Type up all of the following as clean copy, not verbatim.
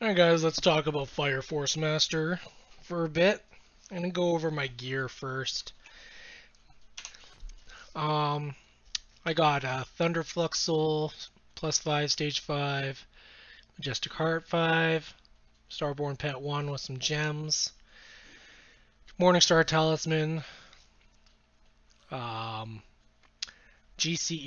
Alright guys, let's talk about Fire Force Master for a bit. I'm going to go over my gear first. I got a Thunderflux Soul, +5, stage 5, Majestic Heart 5, Starborn Pet 1 with some gems, Morningstar Talisman, GC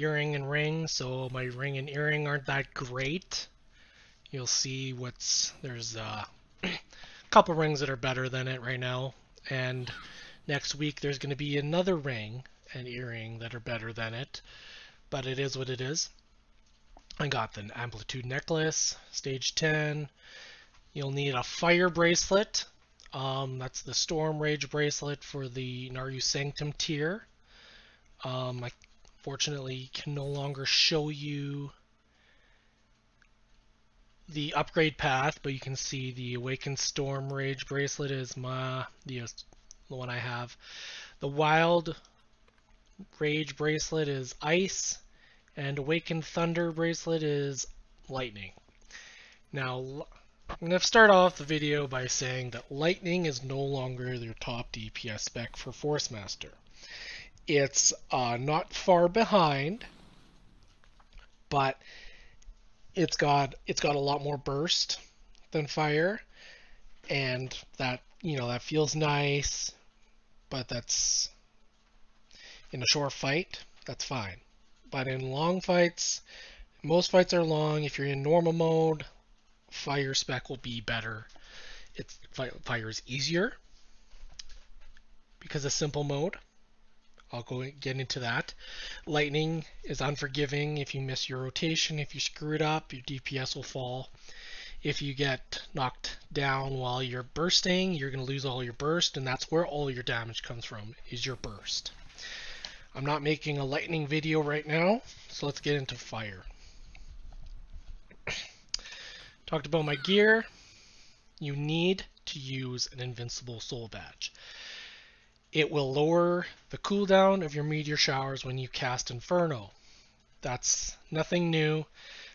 Earring and Ring, so my ring and earring aren't that great. You'll see there's a couple rings that are better than it right now, and next week there's going to be another ring and earring that are better than it, but it is what it is. I got the Amplitude Necklace, stage 10. You'll need a Fire Bracelet. That's the Storm Rage Bracelet for the Naru Sanctum tier. I fortunately can no longer show you the upgrade path, but you can see the Awakened Storm Rage Bracelet is the one I have. The Wild Rage Bracelet is Ice, and Awakened Thunder Bracelet is Lightning. Now, I'm going to start off the video by saying that Lightning is no longer your top DPS spec for Force Master. It's not far behind, but it's got a lot more burst than Fire, and that feels nice, but that's in a short fight, that's fine. But in long fights, most fights are long. If you're in normal mode, Fire spec will be better. Fire is easier because of simple mode. I'll get into that. Lightning is unforgiving. If you miss your rotation, if you screw it up, your DPS will fall. If you get knocked down while you're bursting, you're going to lose all your burst, and that's where all your damage comes from, is your burst. I'm not making a lightning video right now, so let's get into Fire. Talked about my gear. You need to use an Invincible SoulBadge. It will lower the cooldown of your Meteor showers when you cast Inferno. That's nothing new.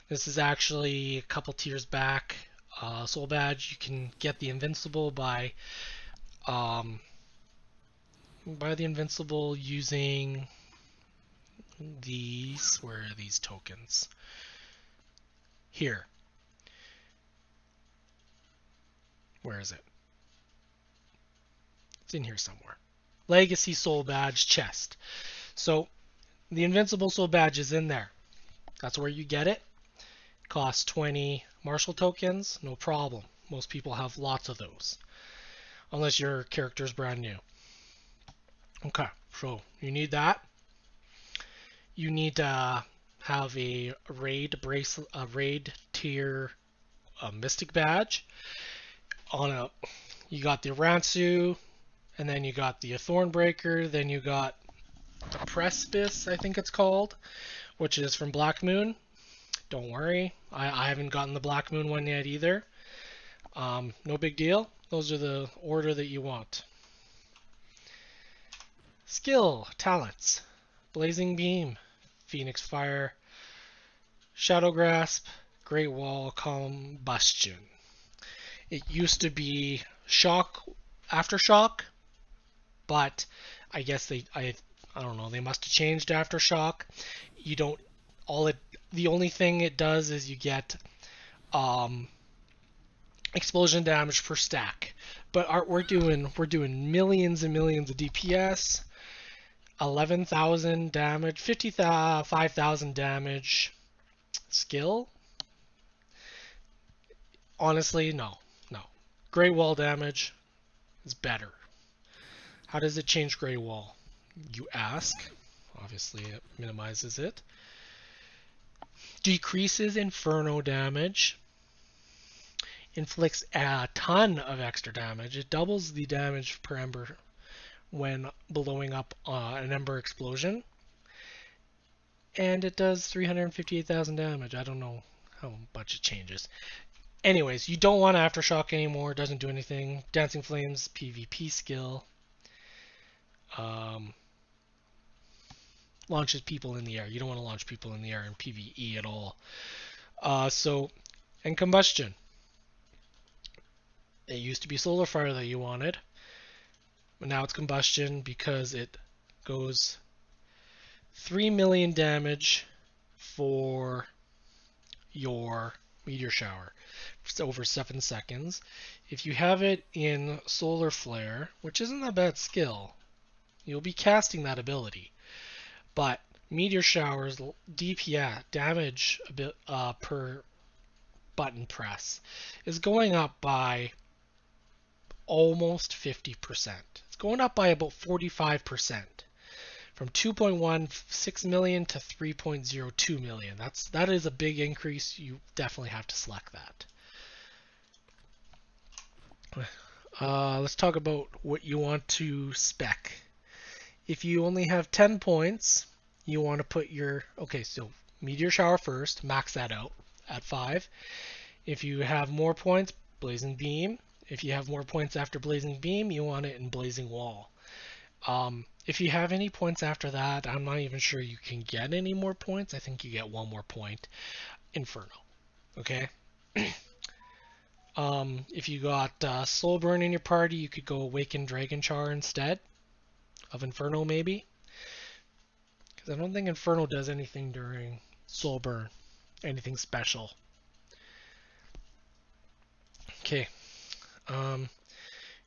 This is actually a couple tiers back. SoulBadge, you can get the Invincible by the Invincible using these. Where are these tokens? Here. Where is it? It's in here somewhere. Legacy SoulBadge chest. So the Invincible SoulBadge is in there. That's where you get it. Costs 20 martial tokens, no problem. Most people have lots of those, unless your character's brand new. Okay, so you need that. You need to have a raid tier mystic badge. You got the Ransu, and then you got the Thornbreaker, then you got the Precipice, I think it's called, which is from Black Moon. Don't worry, I haven't gotten the Black Moon one yet either. No big deal. Those are the order that you want. Skill, talents, Blazing Beam, Phoenix Fire, Shadow Grasp, Great Wall, Combustion. It used to be Shock, Aftershock, but I guess I don't know, they must have changed Aftershock. The only thing it does is you get explosion damage per stack. But we're doing millions and millions of DPS, 11,000 damage, 55,000 damage. Skill? Honestly, no. Great Wall damage is better. How does it change Great Wall? You ask. Obviously, it minimizes it. Decreases Inferno damage. Inflicts a ton of extra damage. It doubles the damage per Ember when blowing up an Ember explosion. And it does 358,000 damage. I don't know how much it changes. Anyways, you don't want Aftershock anymore. It doesn't do anything. Dancing Flames, PvP skill. Launches people in the air. You don't want to launch people in the air in PvE at all. And Combustion. It used to be solar fire that you wanted, but now it's combustion because it goes 3 million damage for your meteor shower. It's over 7 seconds. If you have it in solar flare, which isn't a bad skill, you'll be casting that ability. But meteor showers DPS damage a bit per button press is going up by almost 50%. It's going up by about 45%. From 2.16 million to 3.02 million. That is a big increase. You definitely have to select that. Let's talk about what you want to spec. If you only have 10 points, you want to put your so meteor shower first, max that out at 5. If you have more points, blazing beam. If you have more points after blazing beam, you want it in blazing wall. If you have any points after that, I'm not even sure you can get any more points. I think you get 1 more point. Inferno. Okay? If you got Soul Burn in your party, you could go Awaken Dragon Char instead of Inferno, maybe. Because I don't think Inferno does anything during Soul Burn. Anything special. Okay.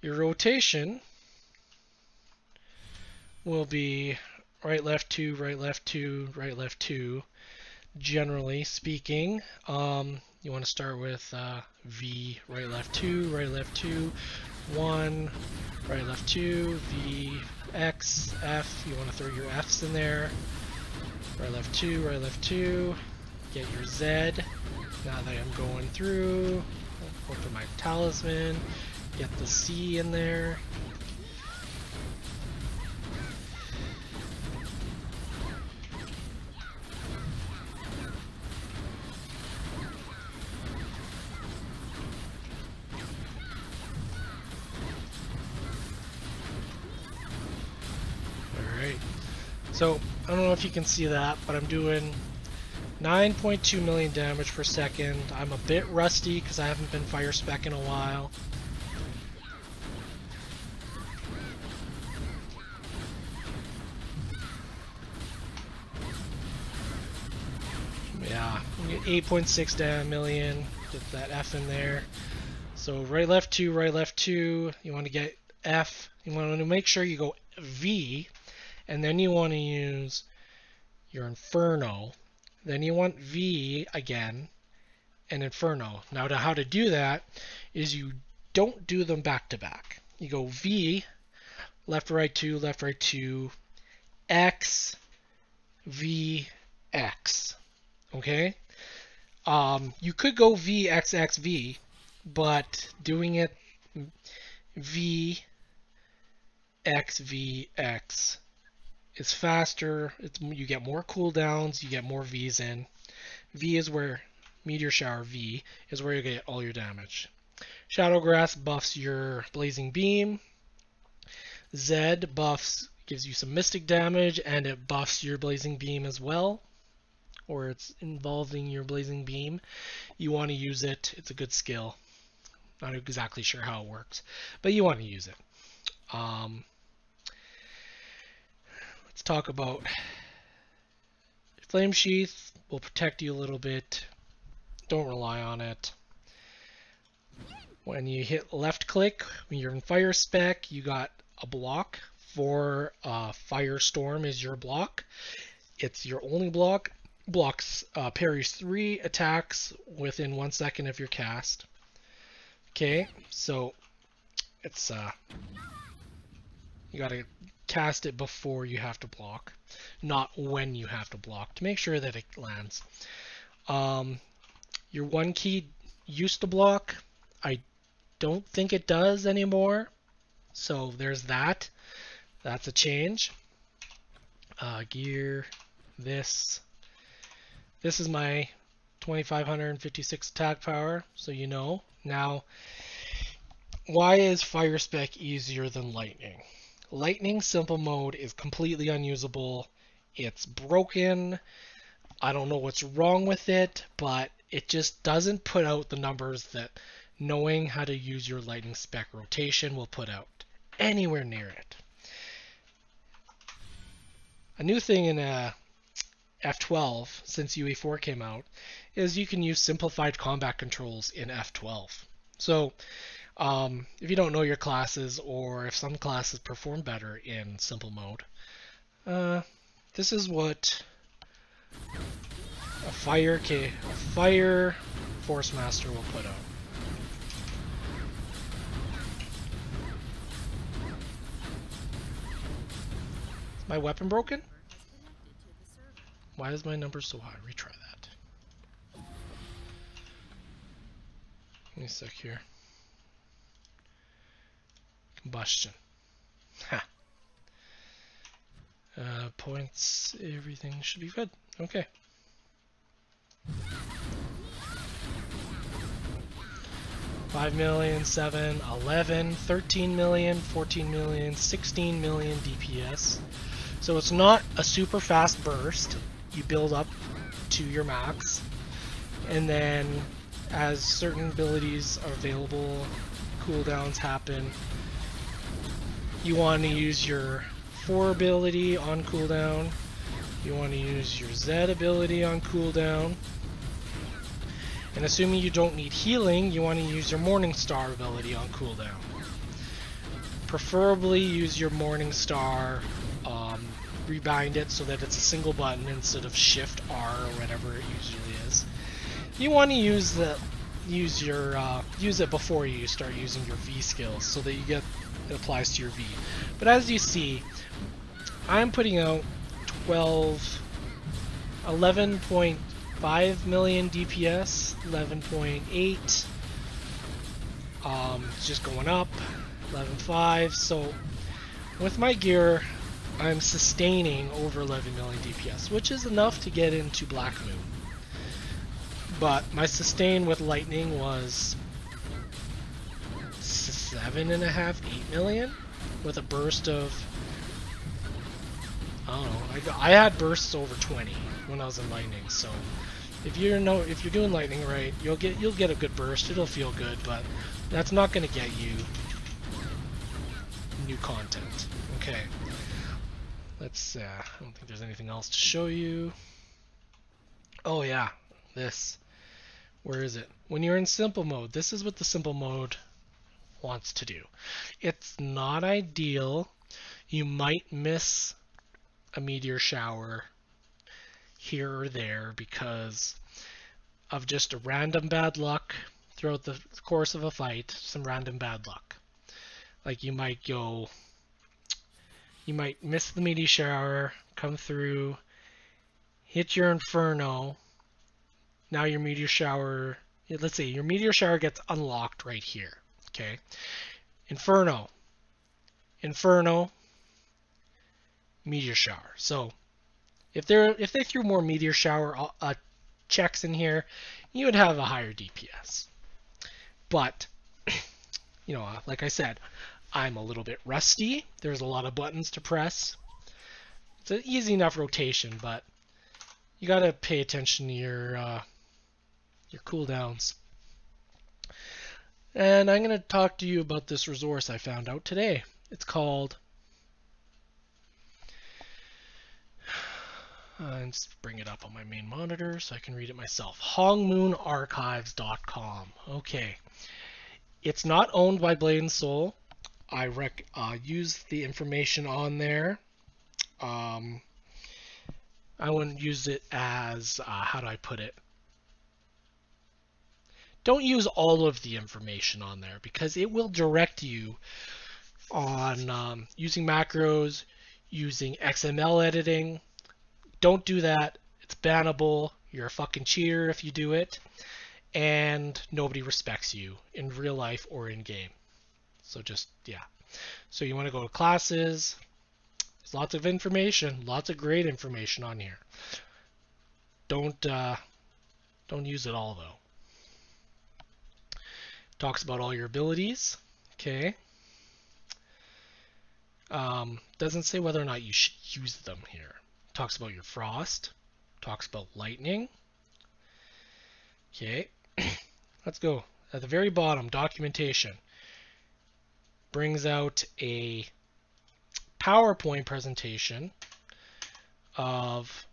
Your rotation will be right, left, 2, right, left, 2, right, left, 2. Generally speaking, you want to start with V, right, left, 2, right, left, 2, 1, right, left, 2, V, X, F. You want to throw your Fs in there. Right, left, 2, right, left, 2. Get your Z. Now that I'm going through, I'll open my talisman. Get the C in there. So, I don't know if you can see that, but I'm doing 9.2 million damage per second. I'm a bit rusty because I haven't been fire spec in a while. Yeah, 8.6 million. Get that F in there. So right, left, 2, right, left, 2. You want to get F. You want to make sure you go V. And then you want to use your Inferno. Then you want V again and Inferno. Now how to do that is you don't do them back to back. You go V, left, right, 2, left, right, 2, X, V, X. Okay? You could go V, X, X, V, but doing it V, X, V, X is faster. You get more cooldowns, you get more Vs in. V is where Meteor Shower V is where you get all your damage. Shadow Grasp buffs your Blazing Beam. Z buffs, gives you some Mystic damage, and it buffs your Blazing Beam as well. Or it's involving your Blazing Beam. You want to use it. It's a good skill. Not exactly sure how it works, but you want to use it. Let's talk about Flame Sheath. Will protect you a little bit. Don't rely on it. When you hit left click, when you're in fire spec, you got a block for Firestorm is your block. It's your only block. Blocks parries 3 attacks within 1 second of your cast. Okay, so it's you gotta cast it before you have to block, not when you have to block, to make sure that it lands. Your 1 key used to block. I don't think it does anymore, so there's that. That's a change. Gear, this is my 2556 attack power, so you know. Now, why is fire spec easier than lightning? Lightning simple mode is completely unusable. It's broken. I don't know what's wrong with it, but it just doesn't put out the numbers that knowing how to use your lightning spec rotation will put out anywhere near it. A new thing in F12 since UE4 came out is you can use simplified combat controls in F12. So if you don't know your classes, or if some classes perform better in simple mode, this is what a fire force master will put out. Is my weapon broken? Why is my number so high? Retry that. Give me a sec here. Combustion. Ha. Points, everything should be good. Okay. $5 million, 7, 11, 13 million, 14 million, 16 million DPS. So it's not a super fast burst. You build up to your max, and then as certain abilities are available, cooldowns happen. You want to use your 4 ability on cooldown. You want to use your Z ability on cooldown. And assuming you don't need healing, you want to use your Morningstar ability on cooldown. Preferably use your Morningstar, rebind it so that it's a single button instead of Shift R or whatever it usually is. You want to use it before you start using your V skills so that it applies to your V. But as you see, I'm putting out 11.5 million DPS, 11.8. It's just going up, 11.5. So with my gear, I'm sustaining over 11 million DPS, which is enough to get into Black Moon. But my sustain with lightning was 7.5, 8 million, with a burst of, I don't know, I had bursts over 20 when I was in lightning. So if you're doing lightning right, you'll get a good burst. It'll feel good, but that's not going to get you new content. Okay, let's. I don't think there's anything else to show you. Oh yeah, this. Where is it? When you're in simple mode, this is what the simple mode wants to do. It's not ideal. You might miss a meteor shower here or there because of just a random bad luck throughout the course of a fight. Some random bad luck. Like you might miss the meteor shower, come through, hit your inferno. Now your meteor shower, let's say your meteor shower gets unlocked right here. Okay, inferno, meteor shower. So if they threw more meteor shower checks in here, you would have a higher DPS. But like I said, I'm a little bit rusty. There's a lot of buttons to press. It's an easy enough rotation, but you gotta pay attention to your cooldowns. And I'm going to talk to you about this resource I found out today. It's called, and just bring it up on my main monitor so I can read it myself. HongMoonArchives.com. Okay. It's not owned by Blade&Soul. I use the information on there. I wouldn't use it as, how do I put it? Don't use all of the information on there because it will direct you on using macros, using XML editing. Don't do that. It's bannable. You're a fucking cheater if you do it. And nobody respects you in real life or in game. So just, yeah. So you want to go to classes. There's lots of information, lots of great information on here. Don't use it all though. Talks about all your abilities. Okay. Doesn't say whether or not you should use them here. Talks about your frost. Talks about lightning. Okay. Let's go. at the very bottom, documentation, brings out a PowerPoint presentation of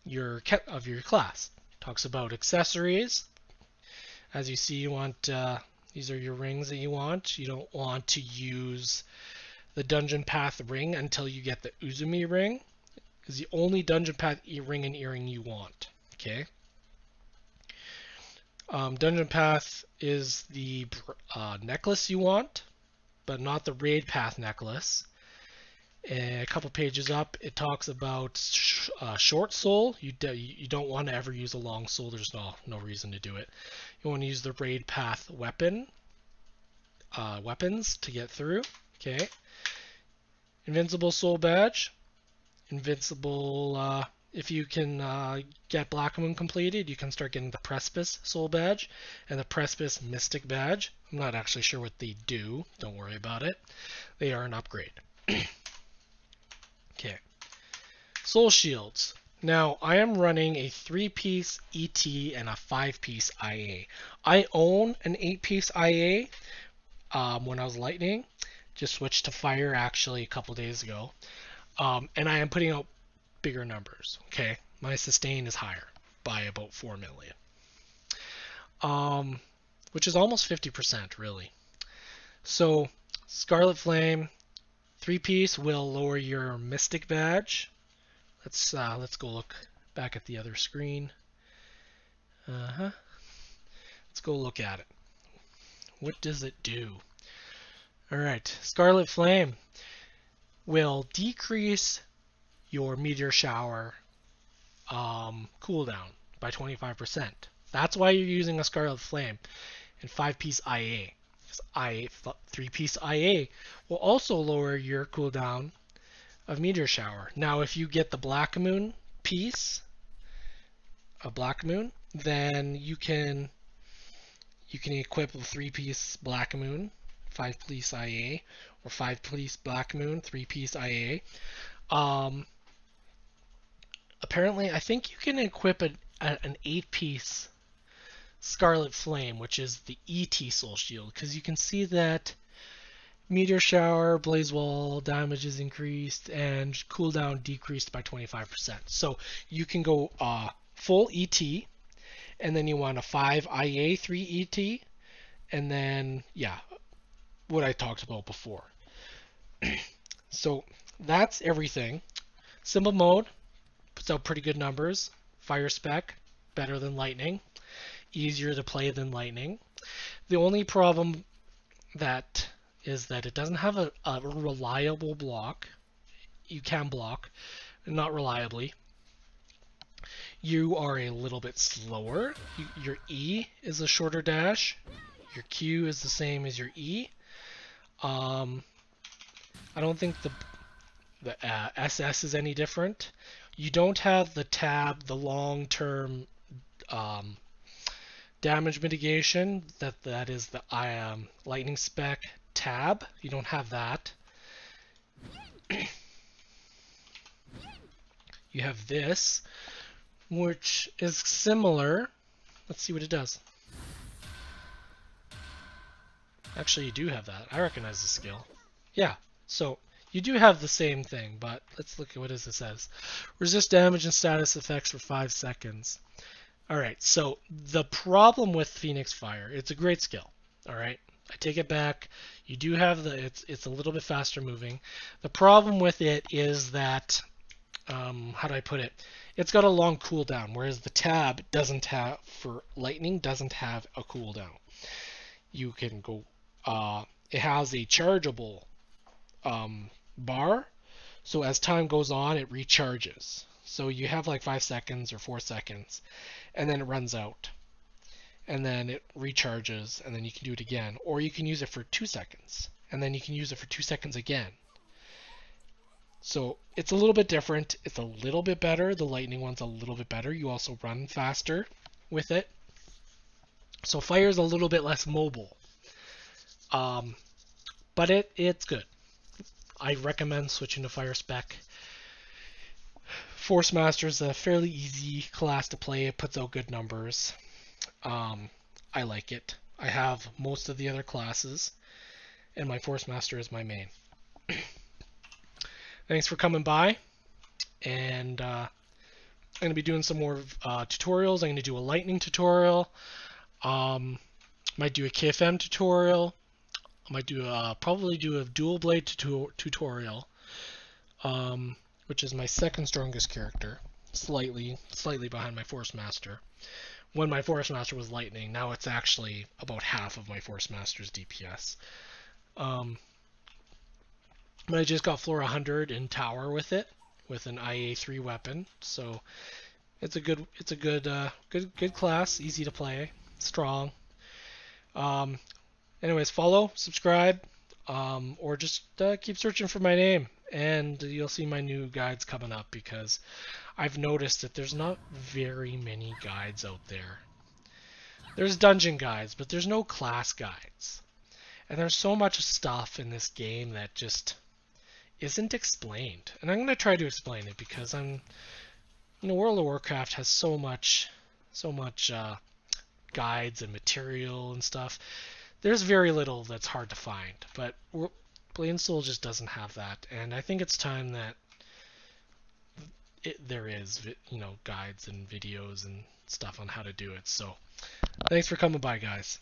your class. Talks about accessories. As you see, you want these are your rings that you want. You don't want to use the dungeon path ring until you get the Uzumi ring. Is the only dungeon path ring and earring you want. Okay. Dungeon path is the necklace you want, but not the raid path necklace. And a couple pages up, it talks about short soul. You don't want to ever use a long soul. There's no reason to do it. You want to use the raid path weapons to get through. Okay. Invincible soul badge. Invincible. If you can get Black Moon completed, you can start getting the Precipice soul badge and the Precipice mystic badge. I'm not actually sure what they do. Don't worry about it. They are an upgrade. Okay. Soul shields. Now, I am running a 3-piece ET and a 5-piece IA. I own an 8-piece IA when I was lightning. Just switched to fire actually a couple days ago. And I am putting out bigger numbers. Okay. My sustain is higher by about 4 million. Which is almost 50% really. So, Scarlet Flame 3-piece will lower your Mystic badge. Let's go look back at the other screen. Let's go look at it. What does it do? All right, Scarlet Flame will decrease your Meteor Shower cooldown by 25%. That's why you're using a Scarlet Flame and 5-piece IA. 3-piece IA will also lower your cooldown of Meteor Shower. Now, if you get the Black Moon piece, a Black Moon, then you can equip a 3-piece Black Moon, 5-piece IA, or 5-piece Black Moon, 3-piece IA. Apparently, I think you can equip an 8-piece Scarlet Flame, which is the ET Soul Shield, because you can see that Meteor Shower, Blaze Wall, damage is increased, and cooldown decreased by 25%. So you can go full ET, and then you want a 5 IA, 3 ET, and then, yeah, what I talked about before. So that's everything. Simple mode puts out pretty good numbers. Fire spec, better than lightning. Easier to play than lightning. The only problem that is that it doesn't have a reliable block. You can block, not reliably. You are a little bit slower. Your E is a shorter dash. Your Q is the same as your E. I don't think the SS is any different. You don't have the tab, the long-term damage mitigation. That is the lightning spec tab. You don't have that. You have this, which is similar. Let's see what it does. Actually, you do have that. I recognize the skill. Yeah, so you do have the same thing, but let's look at what it says. Resist damage and status effects for 5 seconds. Alright, so the problem with Phoenix Fire, it's a great skill. Alright, I take it back. You do have it's a little bit faster moving. The problem with it is that, how do I put it? It's got a long cooldown, whereas the tab doesn't have, for lightning, doesn't have a cooldown. You can go, it has a chargeable bar, so as time goes on, it recharges. So you have like 5 seconds or 4 seconds, and then it runs out. And then it recharges, and then you can do it again. Or you can use it for 2 seconds, and then you can use it for 2 seconds again. So it's a little bit different. It's a little bit better. The lightning one's a little bit better. You also run faster with it. So fire is a little bit less mobile. But it's good. I recommend switching to fire spec Force Master is a fairly easy class to play. It puts out good numbers. I like it. I have most of the other classes, and my Force Master is my main. Thanks for coming by, and I'm going to be doing some more tutorials. I'm going to do a lightning tutorial. Might do a KFM tutorial. I might do probably do a dual blade tutorial, which is my second strongest character, slightly behind my Force Master. When my Force Master was lightning, now it's actually about half of my Force Master's DPS. But I just got floor 100 in tower with it, with an IA3 weapon, so it's a good class, easy to play, strong. Anyways, follow, subscribe, or just keep searching for my name, and you'll see my new guides coming up, because I've noticed that there's not very many guides out there. There's dungeon guides, but there's no class guides. And there's so much stuff in this game that just isn't explained. And I'm going to try to explain it, because World of Warcraft has so much guides and material and stuff. There's very little that's hard to find, but Blade&Soul just doesn't have that, and I think it's time that there is, guides and videos and stuff on how to do it. So, thanks for coming by, guys.